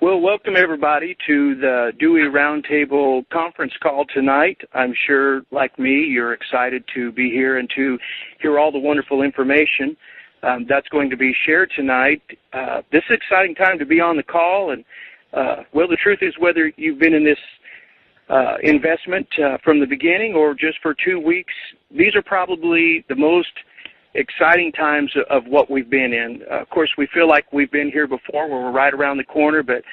Well, welcome everybody to the Dewey Roundtable conference call tonight. I'm sure, like me, you're excited to be here and to hear all the wonderful information that's going to be shared tonight. This is an exciting time to be on the call, and well, the truth is, whether you've been in this investment from the beginning or just for 2 weeks, these are probably the most exciting times of what we've been in. Of course, we feel like we've been here before, where we're right around the corner, but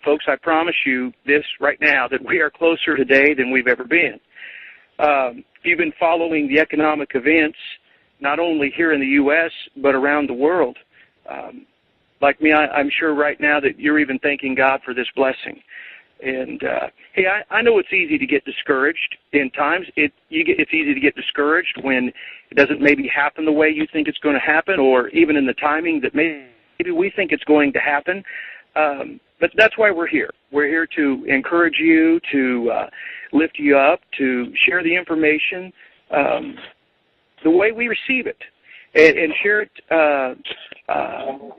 folks, I promise you this right now, that we are closer today than we've ever been. If you've been following the economic events, not only here in the U.S., but around the world, like me, I'm sure right now that you're even thanking God for this blessing. And, hey, I know it's easy to get discouraged in times. It's easy to get discouraged when it doesn't maybe happen the way you think it's going to happen, or even in the timing that maybe we think it's going to happen. But that's why we're here. We're here to encourage you, to lift you up, to share the information the way we receive it, and share it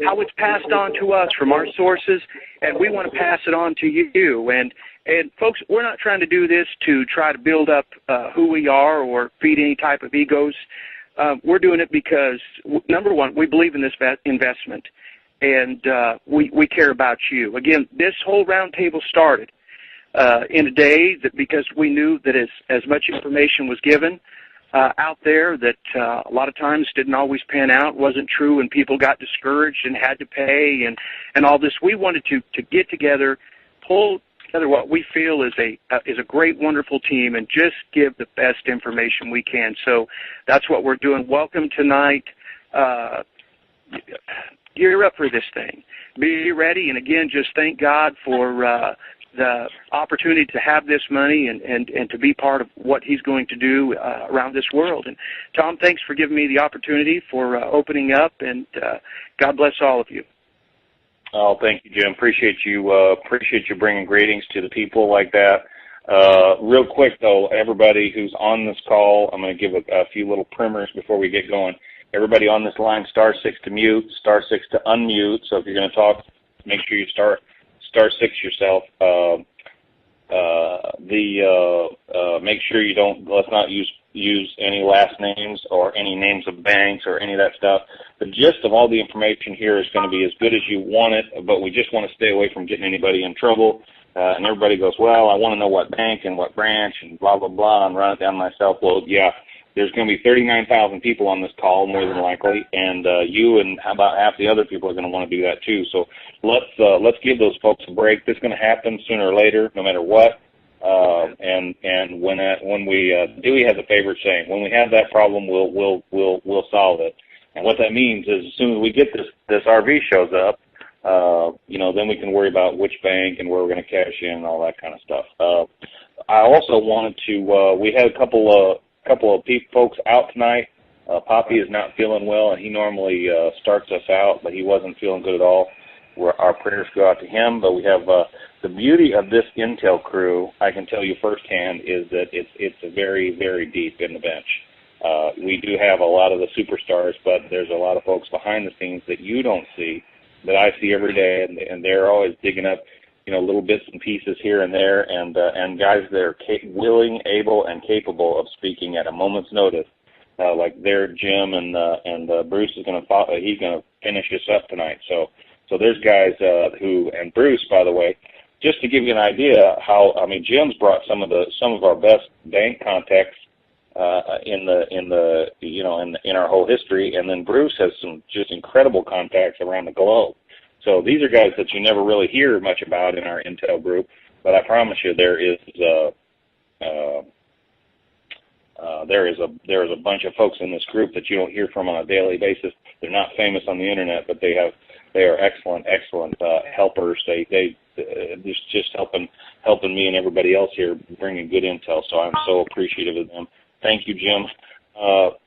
how it's passed on to us from our sources, and we want to pass it on to you. And folks, we're not trying to do this to try to build up who we are or feed any type of egos. We're doing it because, number one, we believe in this investment, and we care about you. Again, this whole roundtable started in a day that because we knew that as much information was given out there that a lot of times didn't always pan out, wasn't true, and people got discouraged and had to pay and all this. We wanted to get together, pull together what we feel is a great, wonderful team, and just give the best information we can. So that's what we're doing. Welcome tonight. Gear up for this thing. Be ready, and again, just thank God for the opportunity to have this money and to be part of what he's going to do around this world. And Tom, thanks for giving me the opportunity for opening up, and God bless all of you. Oh, thank you, Jim. Appreciate you bringing greetings to the people like that. Real quick, though, everybody who's on this call, I'm going to give a few little primers before we get going. Everybody on this line, *6 to mute, *6 to unmute. So if you're going to talk, make sure you *6 yourself. Make sure you let's not use any last names or any names of banks or any of that stuff. The gist of all the information here is going to be as good as you want it, but we just want to stay away from getting anybody in trouble. And everybody goes, well, I want to know what bank and what branch and blah, blah, blah, and run it down myself. Well, yeah, there's going to be 39,000 people on this call, more than likely, and you and about half the other people are going to want to do that too. So let's give those folks a break. This is going to happen sooner or later, no matter what. And when Dewey has a favorite saying, when we have that problem, we'll solve it. And what that means is, as soon as we get this RV shows up, then we can worry about which bank and where we're going to cash in and all that kind of stuff. I also wanted to. We had a couple of folks out tonight. Poppy is not feeling well, and he normally starts us out, but he wasn't feeling good at all. Our prayers go out to him, but we have the beauty of this Intel crew, I can tell you firsthand, is that it's very, very deep in the bench. We do have a lot of the superstars, but there's a lot of folks behind the scenes that you don't see, that I see every day, and they're always digging up, little bits and pieces here and there, and guys that are willing, able, and capable of speaking at a moment's notice. Like their Jim and Bruce is going to he's going to finish us up tonight. So there's guys who, and Bruce, by the way, just to give you an idea how, Jim's brought some of our best bank contacts in our whole history, and then Bruce has some just incredible contacts around the globe. So these are guys that you never really hear much about in our Intel group, but I promise you there is a bunch of folks in this group that you don't hear from on a daily basis. They're not famous on the internet, but they are excellent helpers. They just helping me and everybody else here bringing good intel. So I'm so appreciative of them. Thank you, Jim.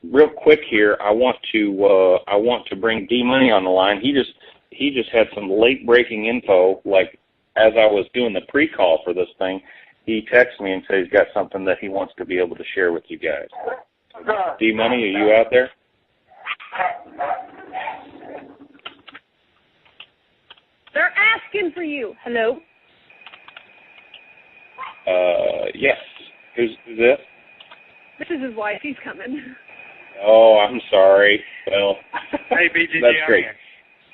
Real quick here, I want to bring D Money on the line. He just had some late breaking info, like as I was doing the pre-call for this thing. He texts me and says he's got something that he wants to be able to share with you guys. D Money, are you out there? They're asking for you. Hello? Yes. Who's this? This is his wife. He's coming. Oh, I'm sorry. Well, hey, BGG, that's great.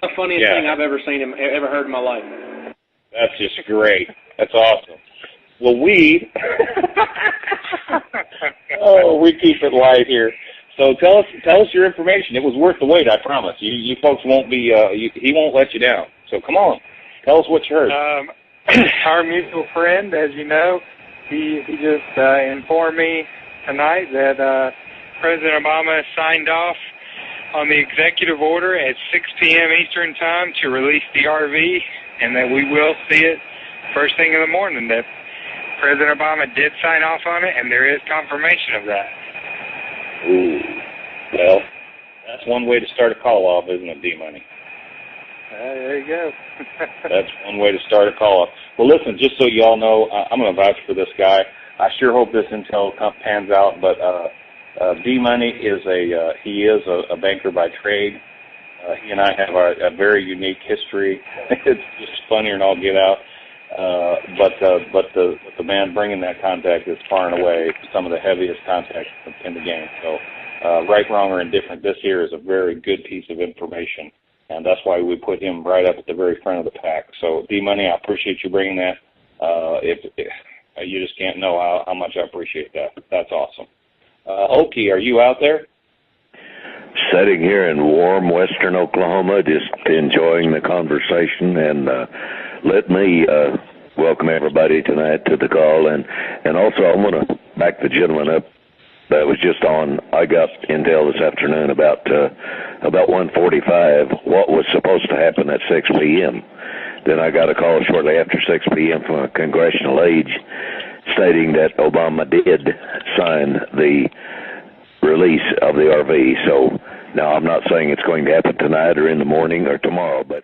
The funniest thing I've ever heard in my life. That's just great. That's awesome. Well, we keep it light here. So tell us your information. It was worth the wait, I promise. You folks won't be. He won't let you down. So come on, tell us what you heard. Our mutual friend, as you know, he just informed me tonight that President Obama signed off on the executive order at 6 p.m. Eastern Time to release the RV, and that we will see it first thing in the morning, that President Obama did sign off on it, and there is confirmation of that. Ooh. Well, that's one way to start a call off, isn't it, D-Money? There you go. That's one way to start a call off. Well, listen, just so you all know, I'm going to vouch for this guy. I sure hope this intel pans out, but D-Money is a banker by trade. He and I have a very unique history. It's just funnier than all get out. But the man bringing that contact is far and away some of the heaviest contacts in the game. So, right, wrong, or indifferent, this here is a very good piece of information, and that's why we put him right up at the very front of the pack. So, D-Money, I appreciate you bringing that. You just can't know how much I appreciate that. That's awesome. Okie, are you out there? Sitting here in warm western Oklahoma, just enjoying the conversation, and let me welcome everybody tonight to the call, and also I want to back the gentleman up that was just on. I got intel this afternoon about 1:45 what was supposed to happen at 6 p.m. Then I got a call shortly after 6 p.m. from a congressional aide stating that Obama did sign the release of the RV. So now I'm not saying it's going to happen tonight or in the morning or tomorrow, but